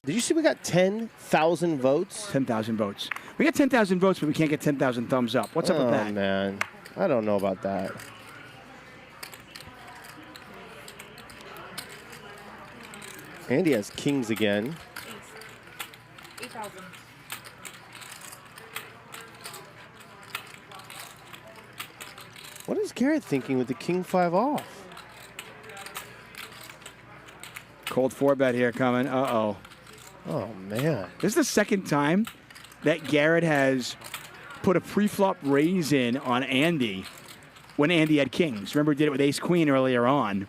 Did you see we got 10,000 votes? 10,000 votes. We got 10,000 votes, but we can't get 10,000 thumbs up. What's up with that? Oh, man. I don't know about that. Andy has kings again. 8,000. What is Garrett thinking with the king 5 off? Cold 4-bet here coming. Uh-oh. Oh, man. This is the second time that Garrett has put a pre-flop raise in on Andy when Andy had kings. Remember, he did it with ace-queen earlier on.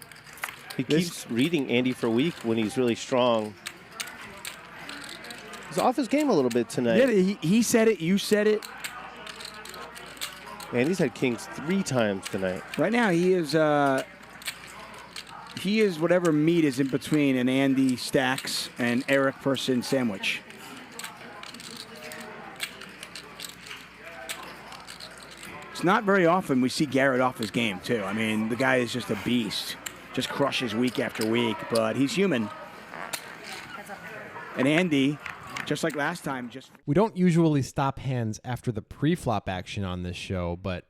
He keeps reading Andy for weak when he's really strong. He's off his game a little bit tonight. Yeah, he said it. You said it. Andy's had kings 3 times tonight. Right now, he is whatever meat is in between an Andy Stacks and Eric Person sandwich. It's not very often we see Garrett off his game, too. I mean, the guy is just a beast. Just crushes week after week, but he's human. And Andy, just like last time, We don't usually stop hands after the pre-flop action on this show, but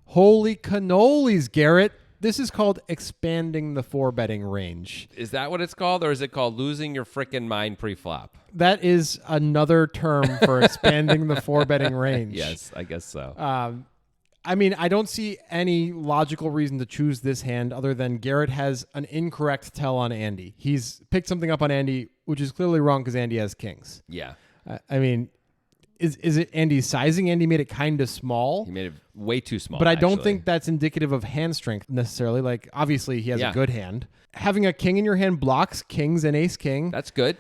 holy cannolis, Garrett. This is called expanding the 4-betting range. Is that what it's called, or is it called losing your frickin' mind pre-flop? That is another term for expanding the 4-betting range. Yes, I guess so. I mean, I don't see any logical reason to choose this hand other than Garrett has an incorrect tell on Andy. He's picked something up on Andy, which is clearly wrong because Andy has kings. Yeah. I mean, is it Andy's sizing? Andy made it kind of small. He made it way too small, But I don't actually. think that's indicative of hand strength necessarily. Like, obviously, he has Yeah. a good hand. Having a king in your hand blocks kings and ace-king. That's good.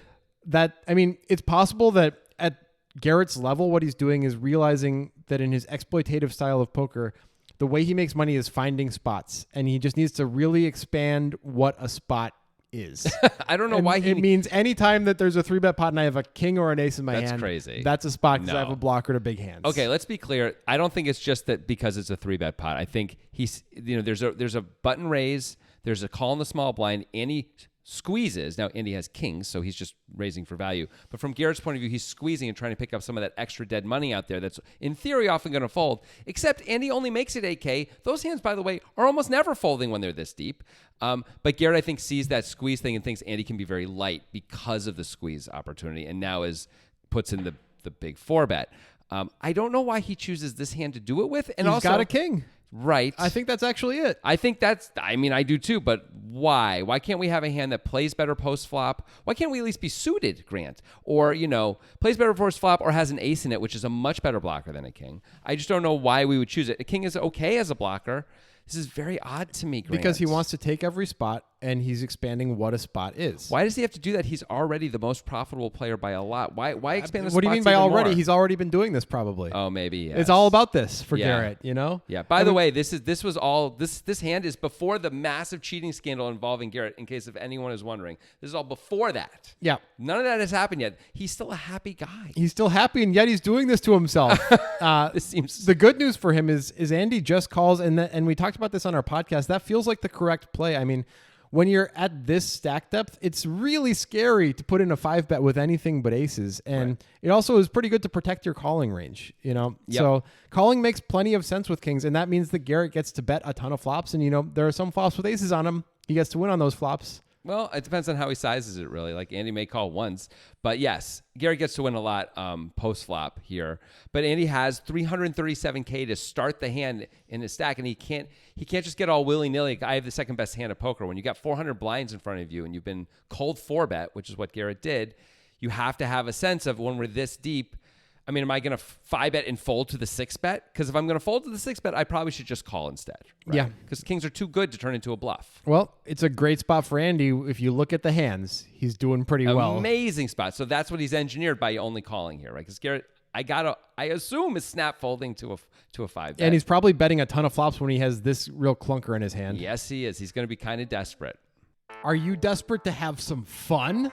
I mean, it's possible that at Garrett's level, what he's doing is realizing that in his exploitative style of poker, the way he makes money is finding spots, and he just needs to really expand what a spot is. I don't know And why it means anytime that there's a 3-bet pot and I have a king or an ace in my hand, That's crazy. That's a spot because I No. have a blocker to big hands. Okay, let's be clear. I don't think it's just that because it's a 3-bet pot. I think there's a button raise, there's a call in the small blind, and he squeezes. Now, Andy has kings, so he's just raising for value. But from Garrett's point of view, he's squeezing and trying to pick up some of that extra dead money out there that's, in theory, often going to fold. Except Andy only makes it 8K. Those hands, by the way, are almost never folding when they're this deep. But Garrett, I think, sees that squeeze thing and thinks Andy can be very light because of the squeeze opportunity, and now puts in the big 4-bet. I don't know why he chooses this hand to do it with. And He's also got a king. Right. I think that's actually it. I do too, but why? Why can't we have a hand that plays better post-flop? Why can't we at least be suited, Grant? Or, plays better post-flop or has an ace in it, which is a much better blocker than a king. I just don't know why we would choose it. A king is okay as a blocker. This is very odd to me, Grant. Because he wants to take every spot, and he's expanding what a spot is. Why does he have to do that? He's already the most profitable player by a lot. Why expand the spots? What do you mean by even already? more? He's already been doing this probably. Oh, maybe. Yes. It's all about this for Yeah. Garrett, Yeah. By the way, this hand is before the massive cheating scandal involving Garrett. In case if anyone is wondering, this is all before that. Yeah. None of that has happened yet. He's still a happy guy. He's still happy, and yet he's doing this to himself. This seems the good news for him is Andy just calls, and we talked about this on our podcast. That feels like the correct play. I mean, when you're at this stack depth, it's really scary to put in a 5-bet with anything but aces. And It also is pretty good to protect your calling range, Yep. So calling makes plenty of sense with kings, and that means that Garrett gets to bet a ton of flops. And, there are some flops with aces on him. He gets to win on those flops. Well, it depends on how he sizes it, really. Like, Andy may call once. But, yes, Garrett gets to win a lot post-flop here. But Andy has $337K to start the hand in his stack, and he can't just get all willy-nilly. I have the second-best hand of poker. When you got 400 blinds in front of you and you've been cold 4-bet, which is what Garrett did, you have to have a sense of when we're this deep, I mean, am I going to 5-bet and fold to the 6-bet? Because if I'm going to fold to the 6-bet, I probably should just call instead. Right? Yeah. Because kings are too good to turn into a bluff. Well, it's a great spot for Andy. If you look at the hands, he's doing pretty well. Amazing spot. So that's what he's engineered by only calling here, right? Because Garrett, I assume is snap folding to a 5-bet. And he's probably betting a ton of flops when he has this real clunker in his hand. Yes, he is. He's going to be kind of desperate. Are you desperate to have some fun?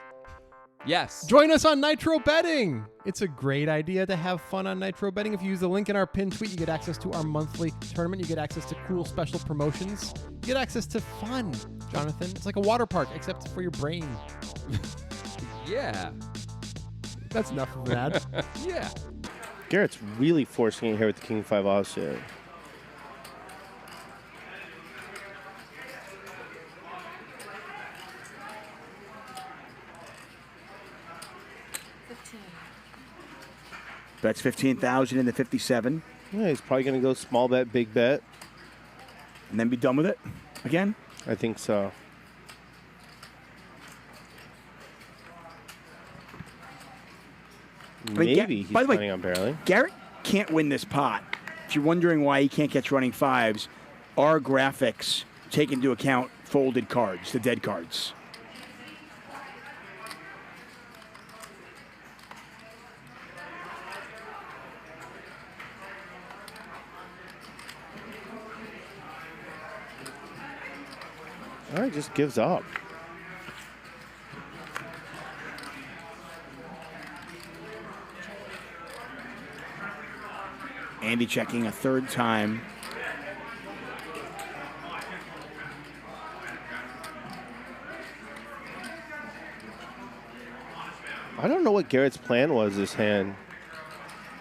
Yes. Join us on Nitro Betting. It's a great idea to have fun on Nitro Betting. If you use the link in our pinned tweet, you get access to our monthly tournament. You get access to cool special promotions. You get access to fun, Jonathan. It's like a water park, except for your brain. Yeah. That's enough of an ad. Yeah. Garrett's really forcing it here with the king 5 offsuit. Bets 15,000 into 57, Yeah, he's probably going to go small bet, big bet. and then be done with it again. I think so. mean, Maybe he's by the way, planning on barreling. Garrett can't win this pot. If you're wondering why he can't catch running fives, our graphics take into account folded cards, the dead cards. All right, just gives up. Andy checking a third time. I don't know what Garrett's plan was this hand.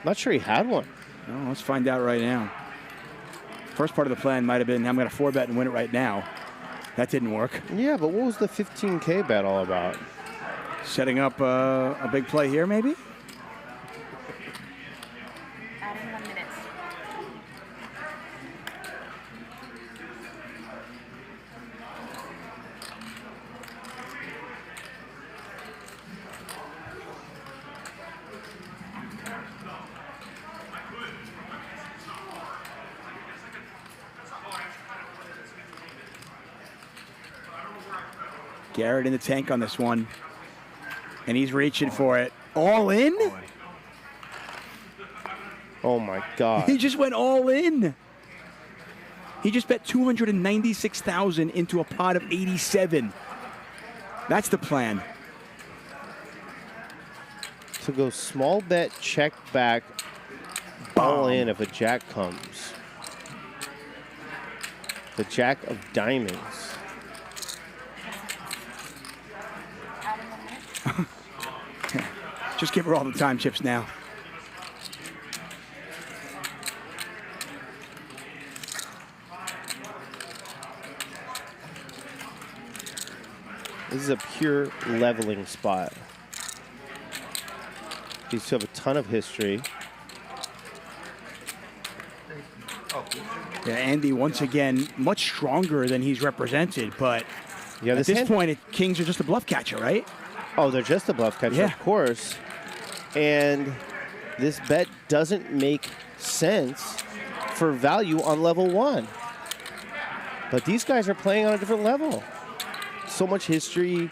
Not sure he had one. Well, let's find out right now. First part of the plan might have been, I'm going to 4-bet and win it right now. That didn't work. Yeah, but what was the 15K bet all about? Setting up a big play here, maybe? Adding 1 minute. Garrett in the tank on this one. And he's reaching for it. All in? Oh my God. He just went all in. He just bet 296,000 into a pot of 87. That's the plan. To go small bet, check back, all Bomb. in if a jack comes. The jack of diamonds. Adding 1 minute. Just give her all the time chips now. This is a pure leveling spot. These two have a ton of history. Yeah, Andy, once again, much stronger than he's represented, but Yeah, at this hand- point, Kings are just a bluff catcher, right? Oh, they're just a bluff catcher, Yeah. of course. And this bet doesn't make sense for value on level 1. But these guys are playing on a different level. So much history.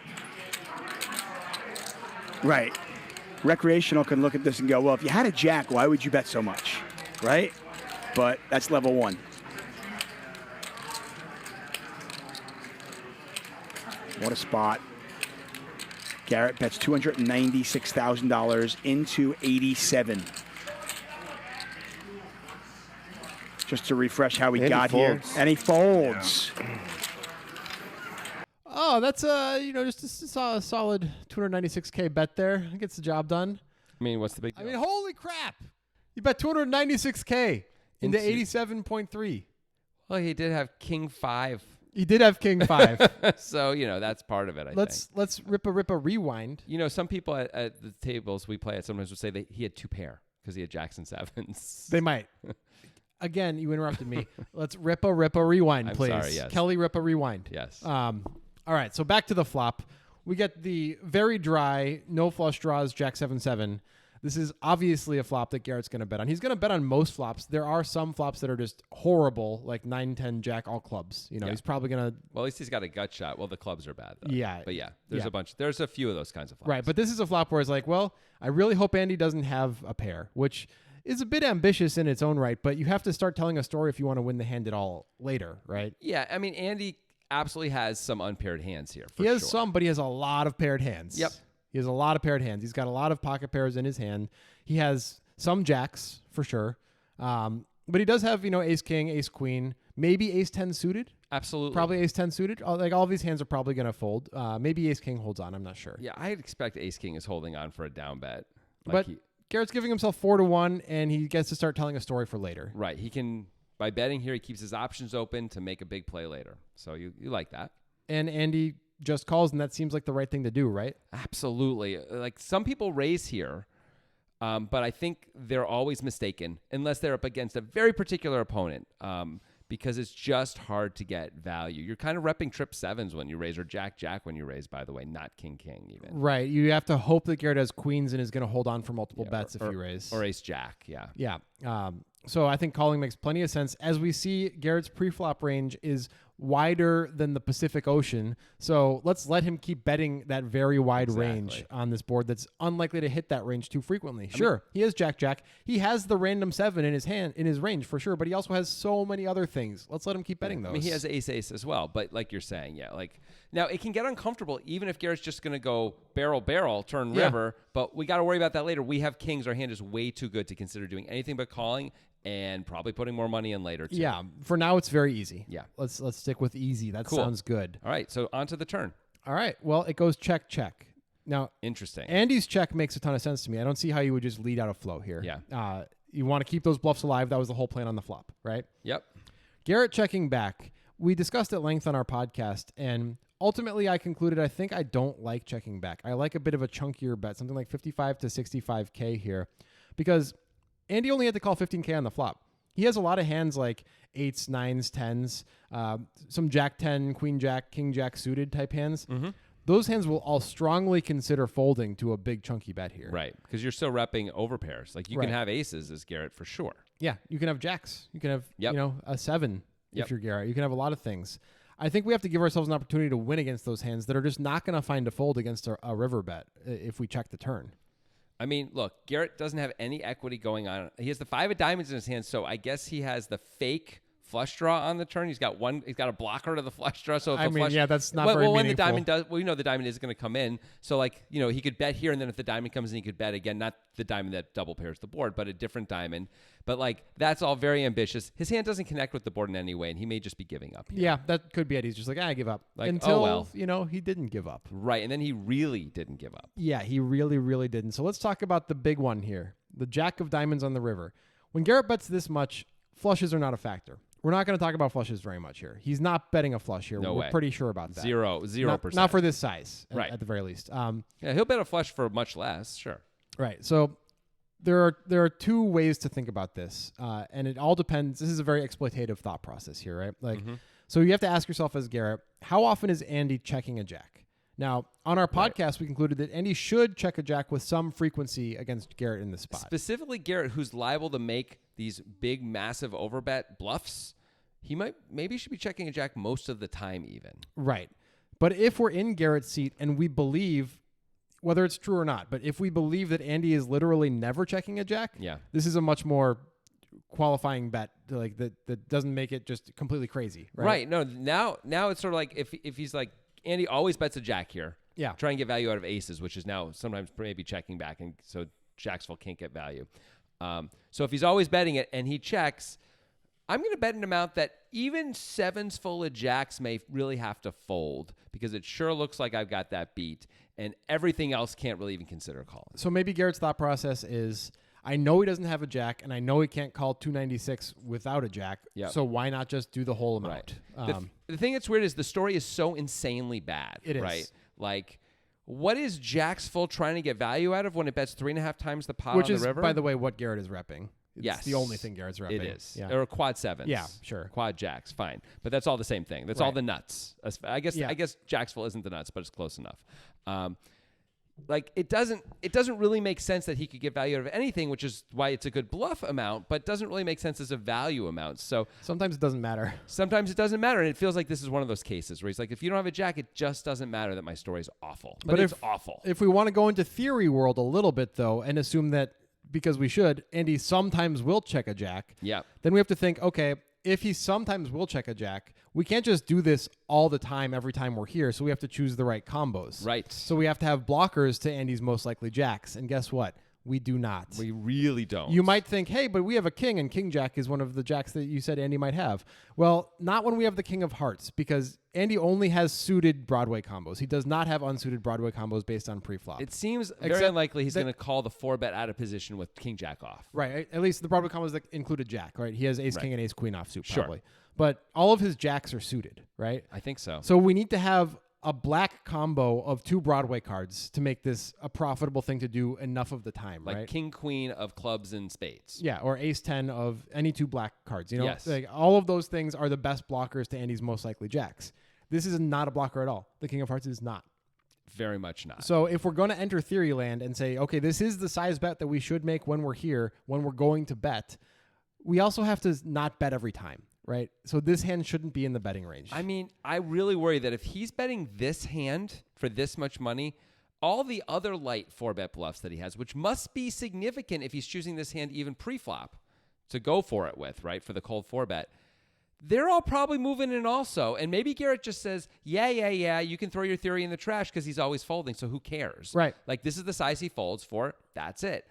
Right. Recreational can look at this and go, well, if you had a jack, why would you bet so much? Right? But that's level 1. What a spot. Garrett bets $296,000 into 87. Just to refresh how we And he got here. folds. And he folds. Oh, that's just a solid 296K bet there. Gets the job done. I mean, what's the big I deal? mean, holy crap! You bet 296K into Into- 87.3. Well, he did have King 5. He did have King 5. So, that's part of it, I think. Let's rip a rewind. Some people at the tables we play at sometimes would say that he had 2 pair because he had Jackson 7s. They might. Again, you interrupted me. Let's rip a rewind, I'm please. sorry, yes. Kelly, rip a rewind. Yes. All right, so back to the flop. We get the very dry, no flush draws, Jack 7-7. This is obviously a flop that Garrett's going to bet on. He's going to bet on most flops. There are some flops that are just horrible, like 9-10 Jack, all clubs. He's probably going to... Well, at least he's got a gut shot. Well, the clubs are bad, though. Yeah. But yeah, there's Yeah. there's a few of those kinds of flops. Right, but this is a flop where it's like, well, I really hope Andy doesn't have a pair, which is a bit ambitious in its own right, but you have to start telling a story if you want to win the hand at all later, right? Yeah, I mean, Andy absolutely has some unpaired hands here. He has some, but he has a lot of paired hands. Yep. He has a lot of paired hands. He's got a lot of pocket pairs in his hand. He has some jacks for sure. But he does have, ace king, ace queen, maybe ace 10 suited. Absolutely. Probably ace 10 suited. Like all of these hands are probably going to fold. Maybe ace king holds on. I'm not sure. Yeah, I'd expect ace king is holding on for a down bet. But Garrett's giving himself 4-1, and he gets to start telling a story for later. Right. He can, by betting here, he keeps his options open to make a big play later. So you like that. And Andy just calls, and that seems like the right thing to do, right? Absolutely. Like some people raise here, but I think they're always mistaken unless they're up against a very particular opponent. Because it's just hard to get value. You're kind of repping trip sevens when you raise, or jack when you raise, by the way, not king even. Right. You have to hope that Garrett has queens and is going to hold on for multiple bets if you raise. Or ace jack, yeah. Yeah. So I think calling makes plenty of sense. As we see, Garrett's preflop range is wider than the Pacific Ocean. So let's let him keep betting that very wide range on this board that's unlikely to hit that range too frequently. Sure, he has jack. He has the random 7 in his range for sure, but he also has so many other things. Let's let him keep betting those. I mean, he has ace as well, but like you're saying, yeah, like now it can get uncomfortable even if Garrett's just going to go barrel, turn river, but we got to worry about that later. We have kings. Our hand is way too good to consider doing anything but calling. And probably putting more money in later, too. Yeah. For now, it's very easy. Yeah. Let's stick with easy. That sounds good. All right. So on to the turn. All right. Well, it goes check. Now, interesting. Andy's check makes a ton of sense to me. I don't see how you would just lead out a flow here. Yeah. You want to keep those bluffs alive. That was the whole plan on the flop, right? Yep. Garrett checking back. We discussed at length on our podcast, and ultimately I concluded I think I don't like checking back. I like a bit of a chunkier bet, something like 55 to 65K here, because Andy only had to call 15K on the flop. He has a lot of hands like 8s, 9s, 10s, some jack 10, queen jack, king jack suited type hands. Mm-hmm. Those hands will all strongly consider folding to a big chunky bet here. Right, because you're still repping over pairs. Like you can have aces as Garrett for sure. Yeah, you can have jacks. You can have a 7 if you're Garrett. You can have a lot of things. I think we have to give ourselves an opportunity to win against those hands that are just not going to find a fold against a river bet if we check the turn. I mean, look, Garrett doesn't have any equity going on. He has the 5 of diamonds in his hand, so I guess he has the fake flush draw on the turn. He's got a blocker to the flush draw. So if that's not very meaningful. When the diamond does, we know the diamond is going to come in. So he could bet here, and then if the diamond comes in, he could bet again, not the diamond that double pairs the board, but a different diamond. But that's all very ambitious. His hand doesn't connect with the board in any way, and he may just be giving up here. Yeah, that could be it. He's just like, I give up. Until he didn't give up. Right, and then he really didn't give up. Yeah, he really, really didn't. So let's talk about the big one here, the jack of diamonds on the river. When Garrett bets this much, flushes are not a factor. We're not going to talk about flushes very much here. He's not betting a flush here. We're pretty sure about that. 0%. Not for this size, right. At the very least. He'll bet a flush for much less, sure. Right. So there are two ways to think about this, and it all depends. This is a very exploitative thought process here, right? So you have to ask yourself as Garrett, how often is Andy checking a jack? Now, on our podcast, we concluded that Andy should check a jack with some frequency against Garrett in this spot. Specifically Garrett, who's liable to make these big, massive overbet bluffs. He maybe should be checking a jack most of the time even. Right. But if we're in Garrett's seat and we believe, whether it's true or not, but if we believe that Andy is literally never checking a jack, this is a much more qualifying bet that doesn't make it just completely crazy. Right. No, now it's sort of like if he's like, Andy always bets a jack here. Yeah. Try and get value out of aces, which is now sometimes maybe checking back, and so jacks full can't get value. So if he's always betting it and he checks, I'm going to bet an amount that even 7s full of jacks may really have to fold because it sure looks like I've got that beat, and everything else can't really even consider calling. So maybe Garrett's thought process is, I know he doesn't have a jack, and I know he can't call 296 without a jack, so why not just do the whole amount? Right. The thing that's weird is the story is so insanely bad. It is. Right? Like, what is jacks full trying to get value out of when it bets 3.5 times the pot Which on is, the river? By the way, what Garrett is repping. Yes. It's the only thing Garrett's repping. It is. Yeah. Or quad 7s. Yeah, sure. Quad jacks, fine. But that's all the same thing. That's all the nuts. I guess jacks full isn't the nuts, but it's close enough. It doesn't really make sense that he could get value out of anything, which is why it's a good bluff amount, but doesn't really make sense as a value amount. So sometimes it doesn't matter. Sometimes it doesn't matter, and it feels like this is one of those cases where he's like, if you don't have a jack, it just doesn't matter that my story's awful. But it's awful. If we want to go into theory world a little bit, though, and assume that, because we should, Andy sometimes will check a jack, then we have to think, okay, if he sometimes will check a jack, we can't just do this all the time every time we're here, so we have to choose the right combos. Right. So we have to have blockers to Andy's most likely jacks, and guess what? We do not. We really don't. You might think, hey, but we have a king, and king jack is one of the jacks that you said Andy might have. Well, not when we have the king of hearts, because Andy only has suited Broadway combos. He does not have unsuited Broadway combos based on pre-flop. It seems very Except unlikely he's that- going to call the 4-bet out of position with king jack off. Right. At least the Broadway combos that include a jack, right? He has ace king and ace queen offsuit, Sure. probably. But all of his jacks are suited, right? I think so. So we need to have a black combo of 2 Broadway cards to make this a profitable thing to do enough of the time, Like right? king queen of clubs and spades. Yeah, or ace 10 of any 2 black cards. You know, Yes. like all of those things are the best blockers to Andy's most likely jacks. This is not a blocker at all. The king of hearts is not. Very much not. So if we're going to enter theory land and say, okay, this is the size bet that we should make when we're here, when we're going to bet, we also have to not bet every time, right? So this hand shouldn't be in the betting range. I mean, I really worry that if he's betting this hand for this much money, all the other light 4-bet bluffs that he has, which must be significant if he's choosing this hand even pre-flop to go for it with, right, for the cold 4-bet, they're all probably moving in also. And maybe Garrett just says, yeah, you can throw your theory in the trash because he's always folding, so who cares? Right. Like, this is the size he folds for. That's it.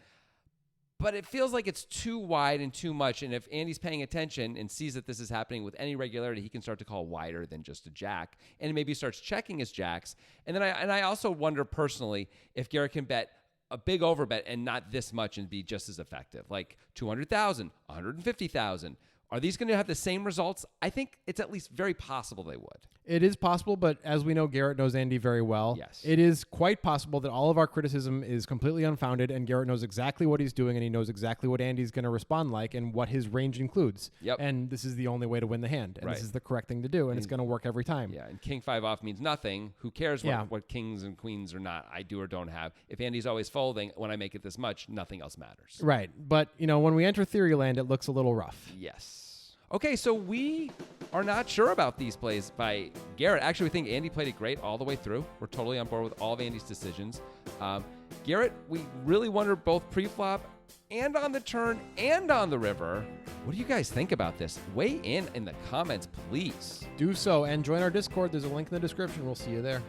But it feels like it's too wide and too much. And if Andy's paying attention and sees that this is happening with any regularity, he can start to call wider than just a jack. And maybe starts checking his jacks. And then I also wonder personally if Garrett can bet a big overbet and not this much and be just as effective. Like 200,000, 150,000. Are these going to have the same results? I think it's at least very possible they would. It is possible, but as we know, Garrett knows Andy very well. Yes. It is quite possible that all of our criticism is completely unfounded, and Garrett knows exactly what he's doing, and he knows exactly what Andy's going to respond like and what his range includes. Yep. And this is the only way to win the hand, and Right. this is the correct thing to do, and it's going to work every time. Yeah, and king 5 off means nothing. Who cares Yeah. what kings and queens or not I do or don't have? If Andy's always folding, when I make it this much, nothing else matters. Right. But, when we enter theory land, it looks a little rough. Yes. Okay, so we are not sure about these plays by Garrett. Actually, we think Andy played it great all the way through. We're totally on board with all of Andy's decisions. Garrett, we really wonder both pre-flop and on the turn and on the river. What do you guys think about this? Weigh in the comments, please. Do so, and join our Discord. There's a link in the description. We'll see you there.